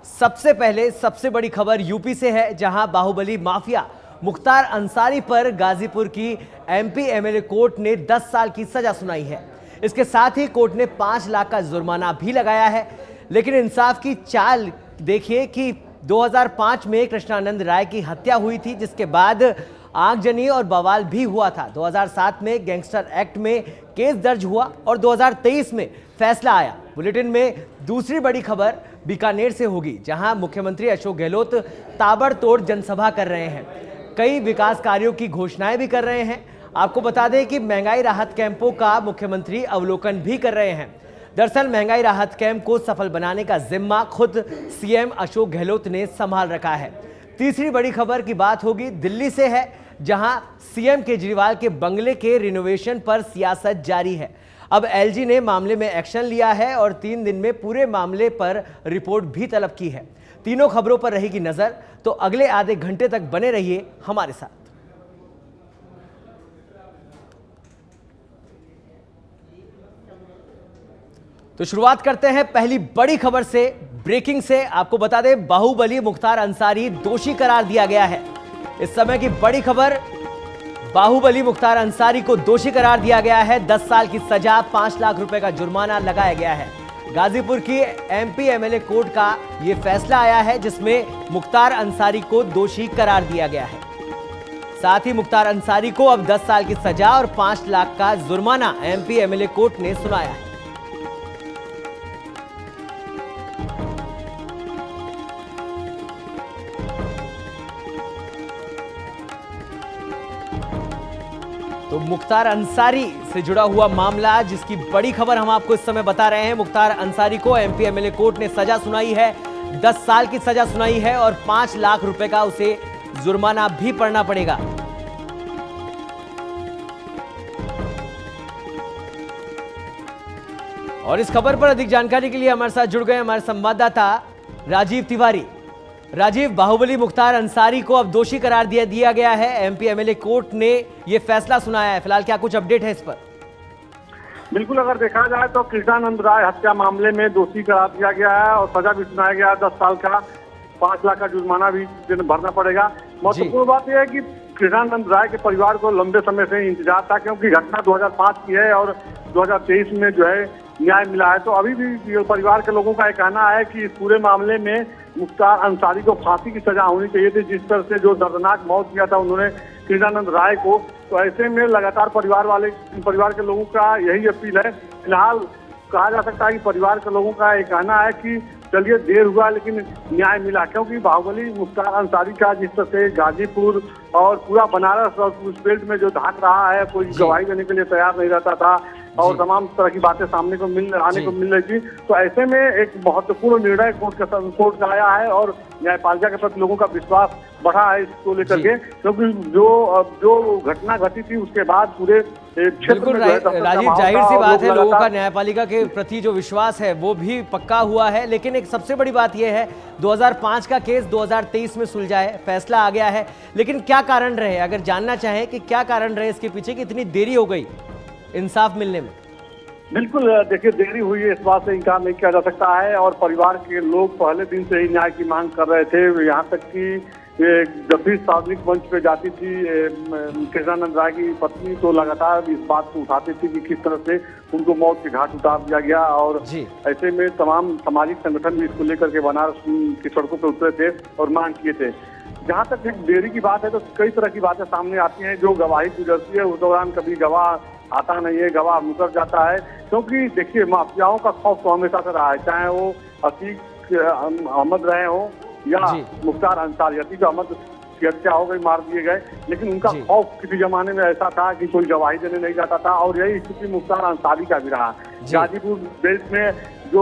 सबसे पहले सबसे बड़ी खबर यूपी से है, जहां बाहुबली माफिया मुख्तार अंसारी पर गाजीपुर की एमपी एमएलए कोर्ट ने 10 साल की सजा सुनाई है। इसके साथ ही कोर्ट ने 5 लाख का जुर्माना भी लगाया है। लेकिन इंसाफ की चाल देखिए कि 2005 में कृष्णानंद राय की हत्या हुई थी, जिसके बाद आगजनी और बवाल भी हुआ था। 2007 में गैंगस्टर एक्ट में केस दर्ज हुआ और 2023 में फैसला आया। बुलेटिन में दूसरी बड़ी खबर बीकानेर से होगी, जहां मुख्यमंत्री अशोक गहलोत ताबड़तोड़ जनसभा कर रहे हैं। कई विकास कार्यों की घोषणाएं भी कर रहे हैं। आपको बता दें कि महंगाई राहत कैंपों का मुख्यमंत्री अवलोकन भी कर रहे हैं। दरअसल महंगाई राहत कैंप को सफल बनाने का जिम्मा खुद सीएम अशोक गहलोत ने संभाल रखा है। तीसरी बड़ी खबर की बात होगी दिल्ली से है, जहां सीएम केजरीवाल के बंगले के रिनोवेशन पर सियासत जारी है। अब एलजी ने मामले में एक्शन लिया है और 3 दिन में पूरे मामले पर रिपोर्ट भी तलब की है। तीनों खबरों पर रहेगी नजर, तो अगले आधे घंटे तक बने रहिए हमारे साथ। तो शुरुआत करते हैं पहली बड़ी खबर से, ब्रेकिंग से। आपको बता दें, बाहुबली मुख्तार अंसारी दोषी करार दिया गया है। इस समय की बड़ी खबर, बाहुबली मुख्तार अंसारी को दोषी करार दिया गया है। 10 साल की सजा, 5 लाख रुपए का जुर्माना लगाया गया है। गाजीपुर की एमपी एमएलए कोर्ट का यह फैसला आया है, जिसमें मुख्तार अंसारी को दोषी करार दिया गया है। साथ ही मुख्तार अंसारी को अब 10 साल की सजा और 5 लाख का जुर्माना एमपी एमएलए कोर्ट ने सुनाया है। तो मुख्तार अंसारी से जुड़ा हुआ मामला, जिसकी बड़ी खबर हम आपको इस समय बता रहे हैं। मुख्तार अंसारी को एमपी एमएलए कोर्ट ने सजा सुनाई है, 10 साल की सजा सुनाई है और 5 लाख रुपए का उसे जुर्माना भी पड़ना पड़ेगा। और इस खबर पर अधिक जानकारी के लिए हमारे साथ जुड़ गए हमारे संवाददाता राजीव तिवारी। राजीव, बाहुबली मुख्तार अंसारी को अब दोषी करार दिया गया है। एमपी एमएलए कोर्ट ने यह फैसला सुनाया है। फिलहाल क्या कुछ अपडेट है इस पर? बिल्कुल, अगर देखा जाए तो कृष्णानंद राय हत्या मामले में दोषी करार दिया गया है और सजा भी सुनाया गया है 10 साल का, 5 लाख का जुर्माना भी भरना पड़ेगा। महत्वपूर्ण बात यह है कि कृष्णानंद राय के परिवार को लंबे समय से इंतजार था, क्योंकि घटना 2005 की है और 2023 में जो है न्याय मिला है। तो अभी भी परिवार के लोगों का यह कहना है कि इस पूरे मामले में मुख्तार अंसारी को फांसी की सजा होनी चाहिए थी। जिस तरह से जो दर्दनाक मौत किया था उन्होंने कृष्णानंद राय को, तो ऐसे में लगातार परिवार के लोगों का यही अपील है। फिलहाल कहा जा सकता है कि परिवार के लोगों का ये कहना है कि चलिए देर हुआ लेकिन न्याय मिला, क्योंकि बाहुबली मुख्तार अंसारी का जिस तरह से गाजीपुर और पूरा बनारस और उस बेल्ट में जो धाक रहा है, कोई गवाही देने के लिए तैयार नहीं रहता था और तमाम तरह की बातें सामने को आने को मिल रही थी। तो ऐसे में एक महत्वपूर्ण निर्णय कोर्ट का आया है और न्यायपालिका के प्रति लोगों का विश्वास बढ़ा है इसको लेकर के, क्योंकि जो घटना घटी थी उसके बाद पूरे बिल्कुल राजीव, जाहिर सी बात है लोगों का न्यायपालिका के प्रति जो विश्वास है वो भी पक्का हुआ है। लेकिन एक सबसे बड़ी बात यह है, 2005 का केस 2023 में सुलझा है, फैसला आ गया है। लेकिन क्या कारण रहे, अगर जानना चाहें कि क्या कारण रहे इसके पीछे कि इतनी देरी हो गई इंसाफ मिलने में? बिल्कुल, देखिए देरी हुई है, इस बात से इनकार नहीं किया जा सकता है और परिवार के लोग पहले दिन से ही न्याय की मांग कर रहे थे। यहाँ तक कि जब भी सार्वजनिक मंच पे जाती थी कृष्णानंद राय की पत्नी, तो लगातार इस बात को उठाती थी कि किस तरह से उनको मौत के घाट उतार दिया गया। और ऐसे में तमाम सामाजिक संगठन भी इसको लेकर के बनारस की सड़कों पर उतरे थे और मांग किए थे। जहाँ तक देरी की बात है तो कई तरह की बातें सामने आती हैं। जो गवाही गुजरती है उस दौरान कभी गवाह आता नहीं है, गवाह मुकर जाता है, क्योंकि देखिए माफियाओं का खौफ तो हमेशा से रहा है, चाहे वो अतीक अहमद रहे हो या मुख्तार अंसारी। अतीक अहमद की हत्या हो गई, मार दिए गए, लेकिन उनका खौफ किसी जमाने में ऐसा था कि कोई गवाही देने नहीं जाता था और यही स्थिति मुख्तार अंसारी का भी रहा। गाजीपुर बेल्ट में जो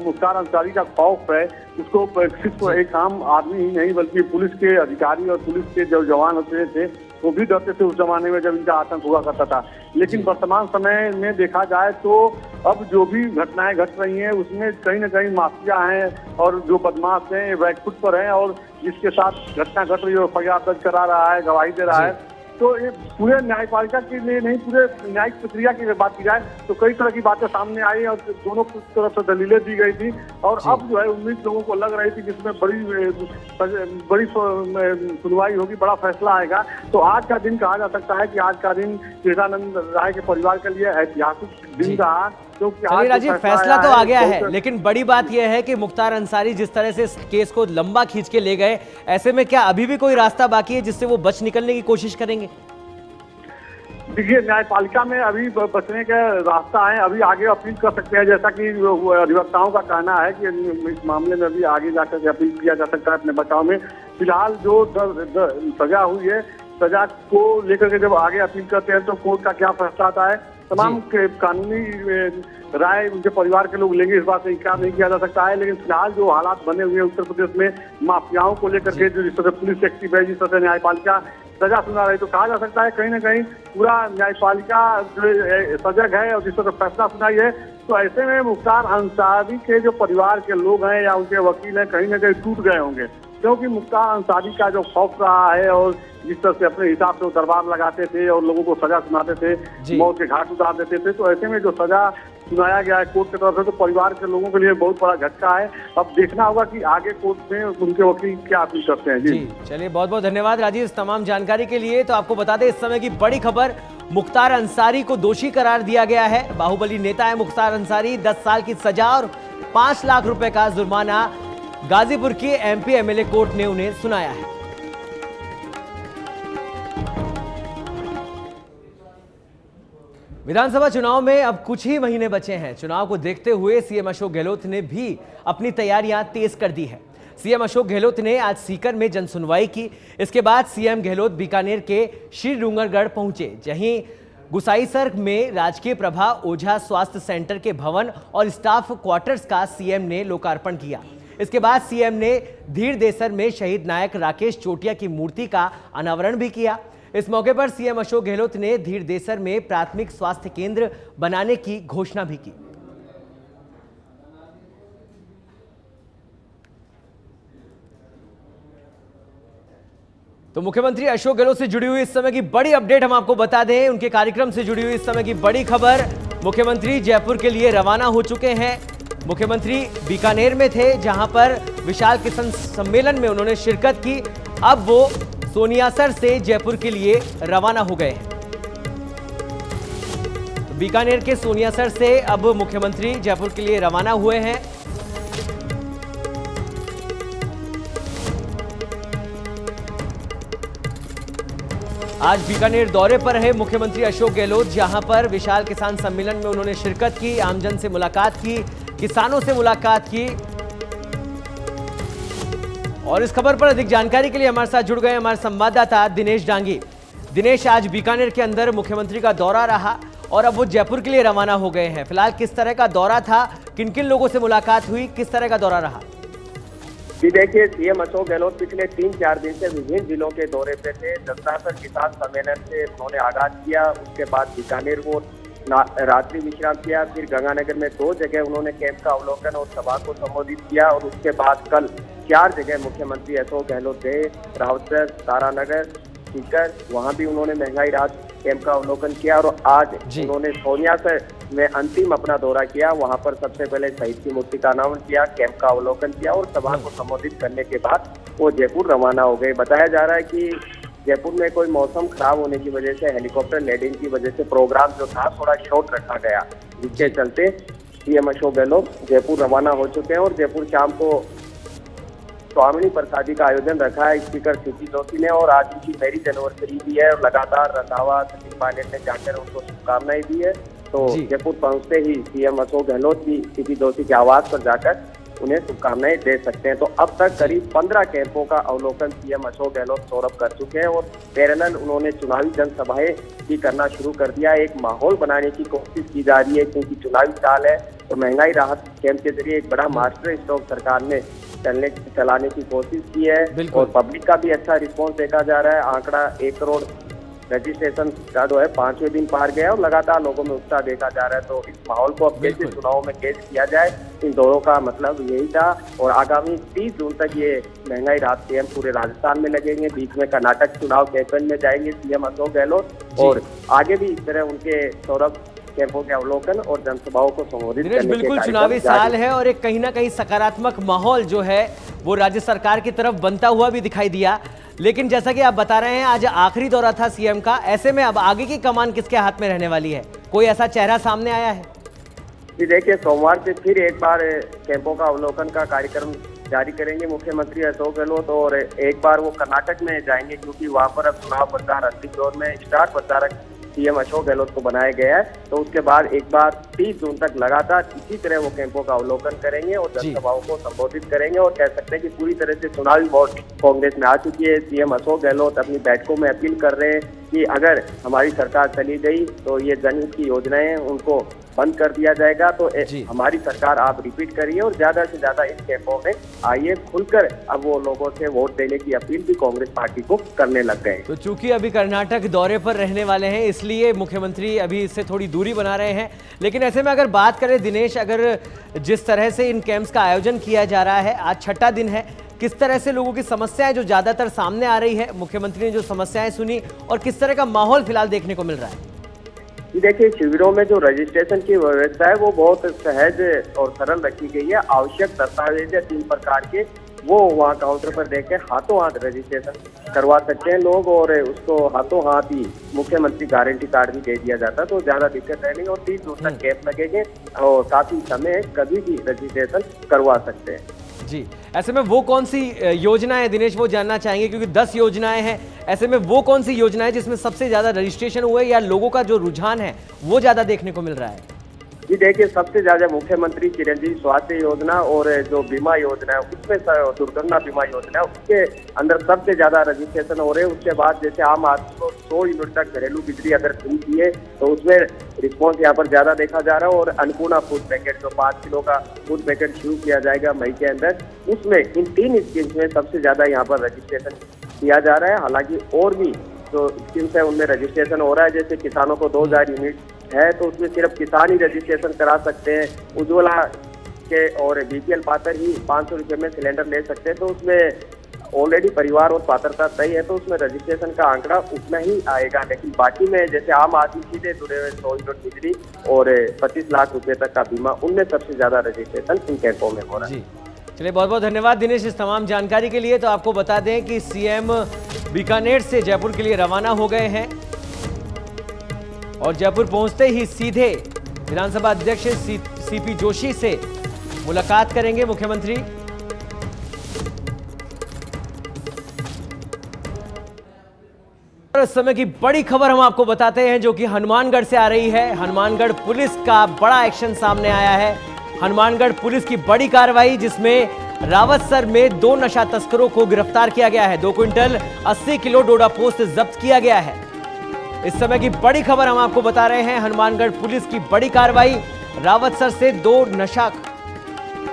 मुख्तार अंसारी का खौफ है उसको सिर्फ एक आम आदमी ही नहीं बल्कि पुलिस के अधिकारी और पुलिस के जो जवान होते थे वो भी डरते थे उस जमाने में जब इनका आतंक हुआ करता था। लेकिन वर्तमान समय में देखा जाए तो अब जो भी घटनाएं घट रही हैं उसमें कहीं न कहीं माफिया हैं और जो बदमाश हैं बैकफुट पर हैं और जिसके साथ घटना घट रही है फरियाद दर्ज करा रहा है, गवाही दे रहा है, तो ये पूरे न्यायपालिका के लिए नहीं, पूरे न्यायिक प्रक्रिया की बात की जाए तो कई तरह की बातें सामने आई और दोनों तरफ से दलीलें दी गई थी। और अब जो है उम्मीद लोगों को लग रही थी कि इसमें बड़ी सुनवाई होगी, बड़ा फैसला आएगा। तो आज का दिन कहा जा सकता है कि आज का दिन केशवानंद राय के परिवार के लिए ऐतिहासिक दिन रहा, क्योंकि आज राजीव फैसला तो आ गया है, लेकिन बड़ी बात यह है कि मुख्तार अंसारी जिस तरह से इस केस को लंबा खींच के ले गए, ऐसे में क्या अभी भी कोई रास्ता बाकी है जिससे वो बच निकलने की कोशिश करेंगे? देखिए, न्यायपालिका में अभी बचने का रास्ता है, अभी आगे अपील कर सकते हैं, जैसा कि अधिवक्ताओं का कहना है कि इस मामले में भी आगे जाकर अपील किया जा सकता है अपने बचाव में। फिलहाल जो सजा हुई है, सजा को लेकर के जब आगे अपील करते हैं तो कोर्ट का क्या फैसला आता है, तमाम कानूनी राय उनके परिवार के लोग लेंगे, इस बात से इनकार नहीं किया जा सकता है। लेकिन फिलहाल जो हालात बने हुए हैं उत्तर प्रदेश में माफियाओं को लेकर के, जो जिस तरह पुलिस एक्टिव है, जिस तरह न्यायपालिका सजा सुना रही, तो कहा जा सकता है कहीं ना कहीं पूरा न्यायपालिका सजग है और जिस तरह फैसला सुनाई है। तो ऐसे में मुख्तार अंसारी के जो परिवार के लोग हैं या उनके वकील हैं, कहीं ना कहीं टूट गए होंगे, क्योंकि मुख्तार अंसारी का जो खौफ रहा है और जिस तरह से अपने हिसाब से वो दरबार लगाते थे और लोगों को सजा सुनाते थे, मौत के घाट उतार देते थे, तो ऐसे में जो सजा सुनाया गया है कोर्ट की तरफ से, तो परिवार के लोगों के लिए बहुत बड़ा झटका है। अब देखना होगा कि आगे कोर्ट में उनके वकील क्या अपील करते हैं। जी चलिए, बहुत बहुत धन्यवाद राजीव इस तमाम जानकारी के लिए। तो आपको बता दें इस समय की बड़ी खबर, मुख्तार अंसारी को दोषी करार दिया गया है। बाहुबली नेता है मुख्तार अंसारी, 10 साल की सजा और 5 लाख रुपए का जुर्माना गाजीपुर की एमपी एमएलए कोर्ट ने उन्हें सुनाया है। विधानसभा चुनाव में अब कुछ ही महीने बचे हैं। चुनाव को देखते हुए सीएम अशोक गहलोत ने भी अपनी तैयारियां तेज कर दी है। सीएम अशोक गहलोत ने आज सीकर में जनसुनवाई की। इसके बाद सीएम गहलोत बीकानेर के श्री डूंगरगढ़ पहुंचे, जहीं गुसाईसर में राजकीय प्रभा ओझा स्वास्थ्य सेंटर के भवन और स्टाफ क्वार्टर्स का सीएम ने लोकार्पण किया। इसके बाद सीएम ने धीर देसर में शहीद नायक राकेश चोटिया की मूर्ति का अनावरण भी किया। इस मौके पर सीएम अशोक गहलोत ने धीर देसर में प्राथमिक स्वास्थ्य केंद्र बनाने की घोषणा भी की। तो मुख्यमंत्री अशोक गहलोत से जुड़ी हुई इस समय की बड़ी अपडेट हम आपको बता दें। उनके कार्यक्रम से जुड़ी हुई इस समय की बड़ी खबर, मुख्यमंत्री जयपुर के लिए रवाना हो चुके हैं। मुख्यमंत्री बीकानेर में थे, जहां पर विशाल किसान सम्मेलन में उन्होंने शिरकत की। अब वो सोनियासर से जयपुर के लिए रवाना हो गए हैं। बीकानेर के सोनियासर से अब मुख्यमंत्री जयपुर के लिए रवाना हुए हैं। आज बीकानेर दौरे पर है मुख्यमंत्री अशोक गहलोत, जहां पर विशाल किसान सम्मेलन में उन्होंने शिरकत की, आमजन से मुलाकात की, किसानों से मुलाकात की। और इस खबर पर अधिक जानकारी के लिए हमारे साथ जुड़ गए हमारे संवाददाता दिनेश डांगी। दिनेश, आज बीकानेर के अंदर मुख्यमंत्री का दौरा रहा और अब वो जयपुर के लिए रवाना हो गए हैं। फिलहाल किस तरह का दौरा था, किन किन लोगों से मुलाकात हुई, किस तरह का दौरा रहा? जी देखिए, सीएम अशोक गहलोत पिछले 3-4 दिन से विभिन्न जिलों के दौरे पे थे। दशनासर किसान सम्मेलन से उन्होंने आगाज किया, उसके बाद बीकानेर को रात्रि विश्राम किया, फिर गंगानगर में 2 जगह उन्होंने कैंप का अवलोकन और सभा को संबोधित किया और उसके बाद कल 4 जगह मुख्यमंत्री अशोक गहलोत गए, रावतसर, तारानगर, सीकर, वहां भी उन्होंने महंगाई राहत कैंप का अवलोकन किया और आज उन्होंने सोनियासर में अंतिम अपना दौरा किया। वहां पर सबसे पहले शहीद की मूर्ति का अनावरण किया, कैंप का अवलोकन किया और सभा को संबोधित करने के बाद वो जयपुर रवाना हो गए। बताया जा रहा है कि जयपुर में कोई मौसम खराब होने की वजह से हेलीकॉप्टर लैंडिंग की वजह से प्रोग्राम जो था थोड़ा शॉर्ट रखा गया, जिसके चलते सीएम अशोक गहलोत जयपुर रवाना हो चुके हैं और जयपुर शाम को स्वामिनी प्रसादी का आयोजन रखा है स्पीकर सीपी जोशी ने और आज उनकी मैरिज एनिवर्सरी भी है और लगातार रंधावा सचिन पायलट ने जाकर उनको शुभकामनाएं दी है। तो जयपुर पहुंचते ही सीएम अशोक गहलोत भी सीपी जोशी के आवास पर जाकर उन्हें शुभकामनाएं दे सकते हैं। तो अब तक करीब 15 कैंपों का अवलोकन सीएम अशोक गहलोत सौरभ कर चुके हैं और पैरेलल उन्होंने चुनावी जनसभाएं भी करना शुरू कर दिया। एक माहौल बनाने की कोशिश की जा रही है क्योंकि चुनावी साल है तो महंगाई राहत कैंप के जरिए एक बड़ा मास्टर स्ट्रोक सरकार ने चलाने की कोशिश की है और पब्लिक का भी अच्छा रिस्पॉन्स देखा जा रहा है। आंकड़ा 1 करोड़ रजिस्ट्रेशन का जो है 5वें दिन पार गया और लगातार लोगों में उत्साह देखा जा रहा है। तो इस माहौल को अब कैसे चुनाव में कैद किया जाए, इन दोनों का मतलब यही था। और आगामी 30 जून तक ये महंगाई राहत कैंप पूरे राजस्थान में लगेंगे। बीच में कर्नाटक चुनाव कैंपेन में जाएंगे सीएम अशोक गहलोत और आगे भी इस तरह उनके सौरभ कैंपों के अवलोकन और जनसभाओं को संबोधित करने के बिल्कुल चुनावी साल है और एक कहीं ना कहीं सकारात्मक माहौल जो है वो राज्य सरकार की तरफ बनता हुआ भी दिखाई दिया। लेकिन जैसा कि आप बता रहे हैं, आज आखिरी दौरा था सीएम का, ऐसे में अब आगे की कमान किसके हाथ में रहने वाली है? कोई ऐसा चेहरा सामने आया है? जी देखिए, सोमवार से फिर एक बार कैंपों का अवलोकन का कार्यक्रम जारी करेंगे मुख्यमंत्री अशोक गहलोत और एक बार वो कर्नाटक में जाएंगे क्योंकि वहां पर अब चुनाव प्रचार अंतिम दौर में स्टार प्रचारक सीएम अशोक गहलोत को बनाया गया है। तो उसके बाद एक बार 30 जून तक लगातार इसी तरह वो कैंपों का अवलोकन करेंगे और जनसभाओं को संबोधित करेंगे और कह सकते हैं कि पूरी तरह से चुनावी वोट कांग्रेस में आ चुकी है। सीएम अशोक गहलोत अपनी बैठकों में अपील कर रहे हैं कि अगर हमारी सरकार चली गई तो ये जनहित की योजनाएं उनको बंद कर दिया जाएगा। तो हमारी सरकार आप रिपीट करिए और ज्यादा से ज्यादा इन कैंपों में आइए, खुलकर अब वो लोगों से वोट देने की अपील भी कांग्रेस पार्टी को करने लग गए। तो चूंकि अभी कर्नाटक दौरे पर रहने वाले हैं इसलिए मुख्यमंत्री अभी इससे थोड़ी दूरी बना रहे हैं। लेकिन ऐसे में अगर बात करें दिनेश, अगर जिस तरह से इन कैंप्स का आयोजन किया जा रहा है, आज छठा दिन है, किस तरह से लोगों की समस्याएं जो ज्यादातर सामने आ रही है, मुख्यमंत्री ने जो समस्याएं सुनी और किस तरह का माहौल फिलहाल देखने को मिल रहा है? देखिए, शिविरों में जो रजिस्ट्रेशन की व्यवस्था है वो बहुत सहज और सरल रखी गई है। आवश्यक दस्तावेज 3 प्रकार के वो वहाँ काउंटर पर देके हाथों हाथ रजिस्ट्रेशन करवा सकते हैं लोग और उसको हाथों हाथ ही मुख्यमंत्री गारंटी कार्ड भी दे दिया जाता है। तो ज्यादा दिक्कत है नहीं और 30 जून तक कैंप लगेंगे और काफी समय कभी भी रजिस्ट्रेशन करवा सकते हैं। जी, ऐसे में वो कौन सी योजना है दिनेश, वो जानना चाहेंगे क्योंकि 10 योजनाएं हैं। ऐसे में वो कौन सी योजना है जिसमें सबसे ज्यादा रजिस्ट्रेशन हुए या लोगों का जो रुझान है वो ज्यादा देखने को मिल रहा है? जी देखिए, सबसे ज्यादा मुख्यमंत्री चिरंजीवी स्वास्थ्य योजना और जो बीमा योजना है उसमें दुर्घटना बीमा योजना है उसके अंदर सबसे ज्यादा रजिस्ट्रेशन हो रहे हैं। उसके बाद जैसे आम आदमी को 100 यूनिट तक घरेलू बिजली अगर फ्री की है तो उसमें रिस्पॉन्स यहाँ पर ज्यादा देखा जा रहा है। और अन्नपूर्णा फूड पैकेट जो 5 किलो का फूड पैकेट शुरू किया जाएगा मई के अंदर, उसमें इन 3 स्कीम्स में सबसे ज्यादा यहाँ पर रजिस्ट्रेशन किया जा रहा है। हालांकि और भी जो स्कीम्स है उनमें रजिस्ट्रेशन हो रहा है, जैसे किसानों को 2000 यूनिट है तो उसमें सिर्फ किसान ही रजिस्ट्रेशन करा सकते हैं। उज्ज्वला के और बीपीएल पात्र ही 500 रुपये में सिलेंडर ले सकते हैं। तो उसमें ऑलरेडी परिवार और पात्रता तय है तो उसमें रजिस्ट्रेशन का आंकड़ा उतना ही आएगा। लेकिन बाकी में जैसे आम आदमी सीधे जुड़े हुए 100 यूनिट बिजली और 25 लाख रुपए तक का बीमा, उनमें सबसे ज्यादा रजिस्ट्रेशन इन कैंपों में हो रहा है। चलिए, बहुत बहुत धन्यवाद दिनेश इस तमाम जानकारी के लिए। तो आपको बता दें कि सीएम बीकानेर से जयपुर के लिए रवाना हो गए हैं और जयपुर पहुंचते ही सीधे विधानसभा अध्यक्ष सीपी जोशी से मुलाकात करेंगे मुख्यमंत्री। इस समय की बड़ी खबर हम आपको बताते हैं जो कि हनुमानगढ़ से आ रही है। हनुमानगढ़ पुलिस का बड़ा एक्शन सामने आया है। हनुमानगढ़ पुलिस की बड़ी कार्रवाई जिसमें रावतसर में 2 नशा तस्करों को गिरफ्तार किया गया है। 2 क्विंटल 80 किलो डोडा पोस्ट जब्त किया गया है। इस समय की बड़ी खबर हम आपको बता रहे हैं। हनुमानगढ़ पुलिस की बड़ी कार्रवाई, रावतसर से 2 नशा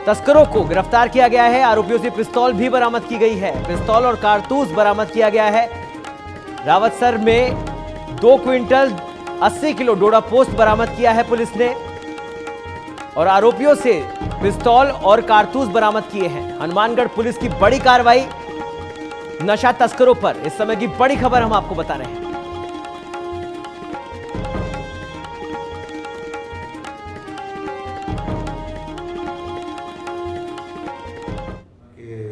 तस्करों को गिरफ्तार किया गया है। आरोपियों से पिस्तौल भी बरामद की गई है। पिस्तौल और कारतूस बरामद किया गया है। रावतसर में 2 क्विंटल 80 किलो डोडा पोस्ट बरामद किया है पुलिस ने और आरोपियों से पिस्तौल और कारतूस बरामद किए हैं। हनुमानगढ़ पुलिस की बड़ी कार्रवाई नशा तस्करों पर, इस समय की बड़ी खबर हम आपको बता रहे हैं।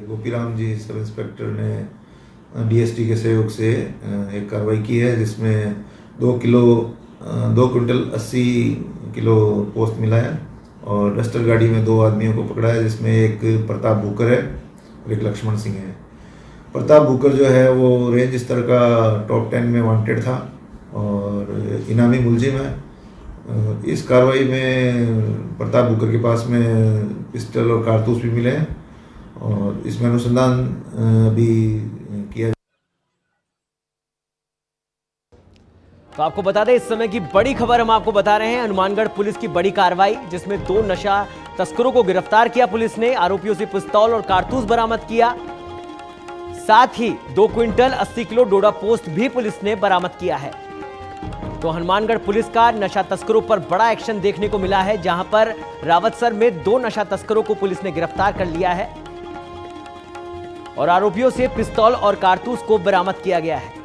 गोपीराम जी सब इंस्पेक्टर ने डीएसटी के सहयोग से एक कार्रवाई की है जिसमें 2 क्विंटल 80 किलो पोस्ट मिला है और डस्टर गाड़ी में 2 आदमियों को पकड़ा है जिसमें एक प्रताप भूकर है और एक लक्ष्मण सिंह है। प्रताप भूकर जो है वो रेंज स्तर का टॉप 10 में वांटेड था और इनामी मुलजिम है। इस कार्रवाई में प्रताप भूकर के पास में पिस्टल और कारतूस भी मिले हैं और इसमें अनुसंधान भी किया। तो आपको बता दें इस समय की बड़ी खबर हम आपको बता रहे हैं। हनुमानगढ़ पुलिस की बड़ी कार्रवाई जिसमें 2 नशा तस्करों को गिरफ्तार किया पुलिस ने। आरोपियों से पिस्तौल और कारतूस बरामद किया। साथ ही 2 क्विंटल 80 किलो डोडा पोस्ट भी पुलिस ने बरामद किया है। तो हनुमानगढ़ पुलिस का नशा तस्करों पर बड़ा एक्शन देखने को मिला है, जहां पर रावतसर में 2 नशा तस्करों को पुलिस ने गिरफ्तार कर लिया है और आरोपियों से पिस्तौल और कारतूस को बरामद किया गया है।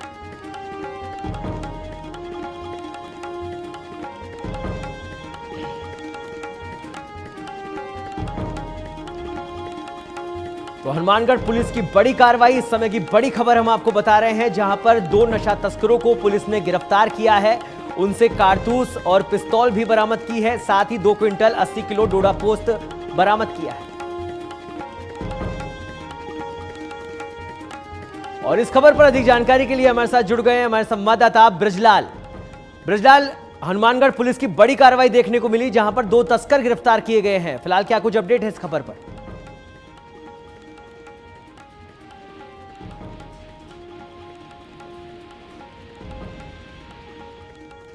तो हनुमानगढ़ पुलिस की बड़ी कार्रवाई, इस समय की बड़ी खबर हम आपको बता रहे हैं, जहां पर 2 नशा तस्करों को पुलिस ने गिरफ्तार किया है। उनसे कारतूस और पिस्तौल भी बरामद की है, साथ ही 2 क्विंटल 80 किलो डोडा पोस्ट बरामद किया है। और इस खबर पर अधिक जानकारी के लिए हमारे साथ जुड़ गए हैं हमारे संवाददाता ब्रजलाल। ब्रजलाल, हनुमानगढ़ पुलिस की बड़ी कार्रवाई देखने को मिली, जहां पर 2 तस्कर गिरफ्तार किए गए हैं। फिलहाल क्या कुछ अपडेट है इस खबर पर?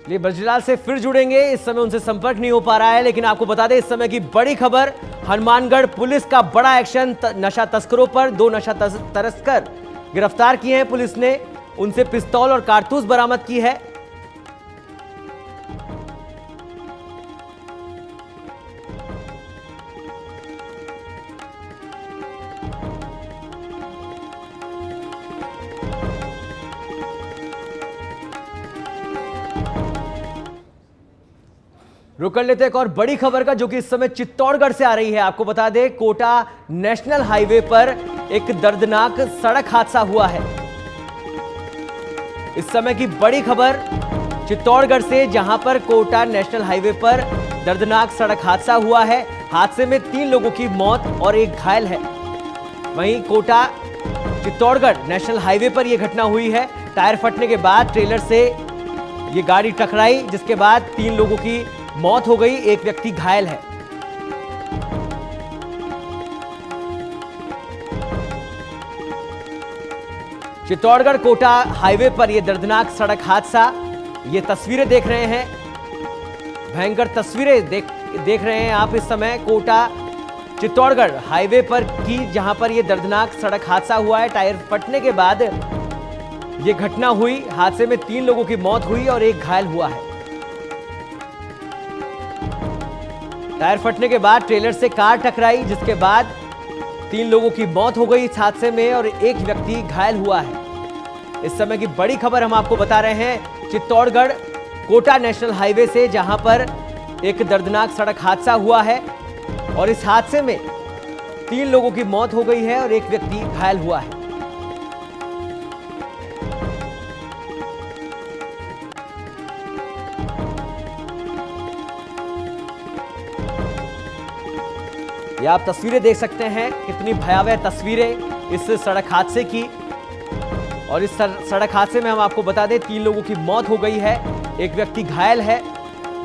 लिए ब्रजलाल से फिर जुड़ेंगे, इस समय उनसे संपर्क नहीं हो पा रहा है, लेकिन आपको बता दें इस समय की बड़ी खबर, हनुमानगढ़ पुलिस का बड़ा एक्शन, नशा तस्करों पर 2 नशा तस्कर गिरफ्तार किए हैं पुलिस ने, उनसे पिस्तौल और कारतूस बरामद की है। रुक कर लेते एक और बड़ी खबर का, जो कि इस समय चित्तौड़गढ़ से आ रही है। आपको बता दें कोटा नेशनल हाईवे पर एक दर्दनाक सड़क हादसा हुआ है। इस समय की बड़ी खबर चित्तौड़गढ़ से, जहां पर कोटा नेशनल हाईवे पर दर्दनाक सड़क हादसा हुआ है। हादसे में 3 लोगों की मौत और 1 घायल है। वहीं कोटा चित्तौड़गढ़ नेशनल हाईवे पर यह घटना हुई है। टायर फटने के बाद ट्रेलर से ये गाड़ी टकराई, जिसके बाद 3 लोगों की मौत हो गई, 1 व्यक्ति घायल है। चित्तौड़गढ़ कोटा हाईवे पर यह दर्दनाक सड़क हादसा, ये तस्वीरें देख रहे हैं, भयंकर तस्वीरें देख रहे हैं आप इस समय कोटा चित्तौड़गढ़ हाईवे पर की, जहां पर यह दर्दनाक सड़क हादसा हुआ है। टायर फटने के बाद यह घटना हुई। हादसे में 3 लोगों की मौत हुई और 1 घायल हुआ है। टायर फटने के बाद ट्रेलर से कार टकराई, जिसके बाद 3 लोगों की मौत हो गई इस हादसे में और 1 व्यक्ति घायल हुआ है। इस समय की बड़ी खबर हम आपको बता रहे हैं चित्तौड़गढ़ कोटा नेशनल हाईवे से, जहां पर एक दर्दनाक सड़क हादसा हुआ है और इस हादसे में 3 लोगों की मौत हो गई है और 1 व्यक्ति घायल हुआ है। ये आप तस्वीरें देख सकते हैं, कितनी भयावह तस्वीरें इस सड़क हादसे की। और इस सड़क हादसे में हम आपको बता दें 3 लोगों की मौत हो गई है, 1 व्यक्ति घायल है।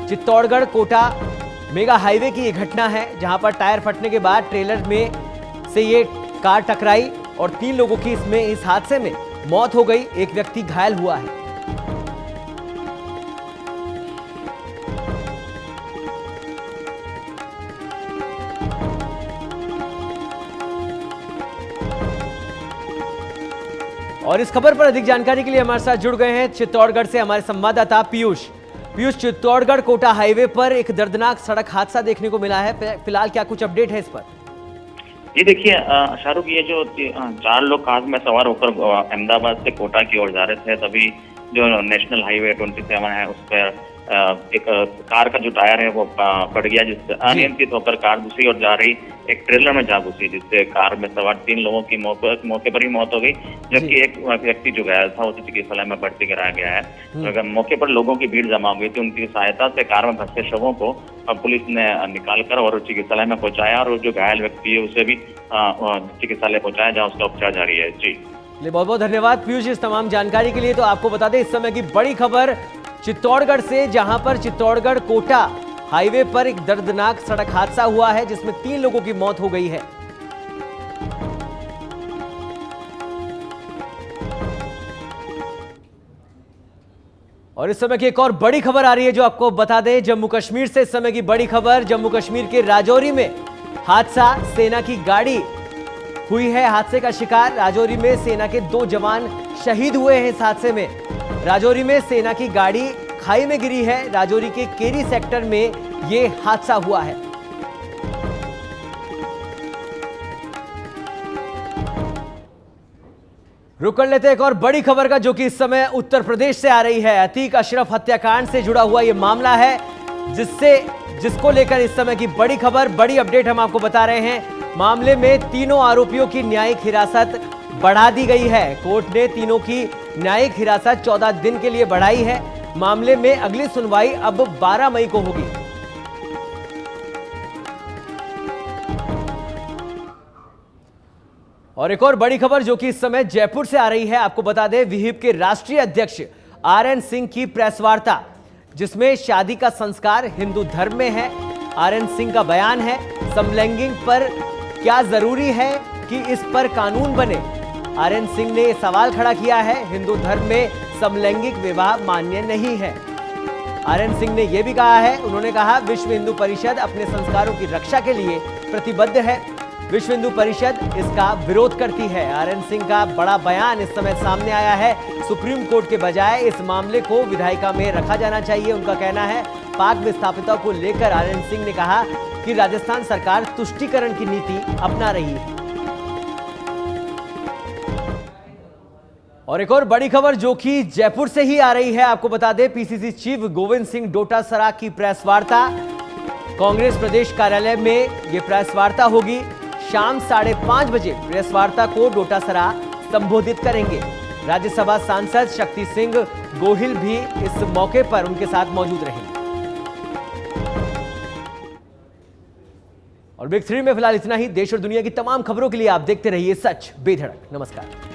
चित्तौड़गढ़ कोटा मेगा हाईवे की ये घटना है, जहां पर टायर फटने के बाद ट्रेलर में से ये कार टकराई और 3 लोगों की इस हादसे में मौत हो गई, 1 व्यक्ति घायल हुआ है। और इस खबर पर अधिक जानकारी के लिए हमारे साथ जुड़ गए हैं चित्तौड़गढ़ से हमारे संवाददाता पीयूष। चित्तौड़गढ़ कोटा हाईवे पर एक दर्दनाक सड़क हादसा देखने को मिला है, फिलहाल क्या कुछ अपडेट है इस पर? जी देखिए शाहरुख, ये जो 4 लोग कार में सवार होकर अहमदाबाद से कोटा की ओर जा रहे थे, तभी जो नेशनल हाईवे 27 है उस पर एक कार का जो टायर है वो फट गया, जिससे अनियंत्रित होकर कार दूसरी ओर जा रही एक ट्रेलर में जा घुसी, जिससे कार में सवार 3 लोगों की मौके पर ही मौत हो गई, जबकि 1 व्यक्ति जो घायल था उसे चिकित्सालय में भर्ती कराया गया है। मौके पर लोगों की भीड़ जमा हुई थी, उनकी सहायता से कार में फंसे शवों को पुलिस ने निकाल कर और चिकित्सालय में पहुंचाया और जो घायल व्यक्ति है उसे भी चिकित्सालय पहुंचाया, जहाँ उसका उपचार जारी है। जी बहुत बहुत धन्यवाद पीयूष इस तमाम जानकारी के लिए। तो आपको बता दें इस समय की बड़ी खबर चित्तौड़गढ़ से, जहां पर चित्तौड़गढ़ कोटा हाईवे पर एक दर्दनाक सड़क हादसा हुआ है, जिसमें 3 लोगों की मौत हो गई है। और इस समय की एक और बड़ी खबर आ रही है जो आपको बता दें जम्मू कश्मीर से। इस समय की बड़ी खबर, जम्मू कश्मीर के राजौरी में हादसा, सेना की गाड़ी हुई है हादसे का शिकार। राजौरी में सेना के 2 जवान शहीद हुए हैं इस हादसे में। राजौरी में सेना की गाड़ी खाई में गिरी है। राजौरी के केरी सेक्टर में यह हादसा हुआ है। रुक कर लेते हैं एक और बड़ी खबर का, जो कि इस समय उत्तर प्रदेश से आ रही है। अतीक अशरफ हत्याकांड से जुड़ा हुआ यह मामला है, जिसको लेकर इस समय की बड़ी खबर, बड़ी अपडेट हम आपको बता रहे हैं। मामले में तीनों आरोपियों की न्यायिक हिरासत बढ़ा दी गई है। कोर्ट ने तीनों की न्यायिक हिरासत 14 दिन के लिए बढ़ाई है। मामले में अगली सुनवाई अब 12 मई को होगी। और एक और बड़ी खबर जो कि इस समय जयपुर से आ रही है, आपको बता दें, विहिप के राष्ट्रीय अध्यक्ष आरएन सिंह की प्रेस वार्ता, जिसमें शादी का संस्कार हिंदू धर्म में है। आरएन सिंह का बयान है, समलैंगिक पर क्या जरूरी है कि इस पर कानून बने। आरएन सिंह ने सवाल खड़ा किया है, हिंदू धर्म में समलैंगिक विवाह मान्य नहीं है। आरएन सिंह ने यह भी कहा है, उन्होंने कहा, विश्व हिंदू परिषद अपने संस्कारों की रक्षा के लिए प्रतिबद्ध है। विश्व हिंदू परिषद इसका विरोध करती है। आरएन सिंह का बड़ा बयान इस समय सामने आया है। सुप्रीम कोर्ट के बजाय इस मामले को विधायिका में रखा जाना चाहिए, उनका कहना है। पाक विस्थापितों को लेकर आरएन सिंह ने कहा कि राजस्थान सरकार तुष्टीकरण की नीति अपना रही है। और एक और बड़ी खबर जो कि जयपुर से ही आ रही है, आपको बता दें, पीसीसी चीफ गोविंद सिंह डोटासरा की प्रेस वार्ता, कांग्रेस प्रदेश कार्यालय में यह प्रेस वार्ता होगी। शाम 5:30 बजे प्रेस वार्ता को डोटासरा संबोधित करेंगे। राज्यसभा सांसद शक्ति सिंह गोहिल भी इस मौके पर उनके साथ मौजूद रहेंगे। और बिग 3 में फिलहाल इतना ही। देश और दुनिया की तमाम खबरों के लिए आप देखते रहिए सच बेधड़क। नमस्कार।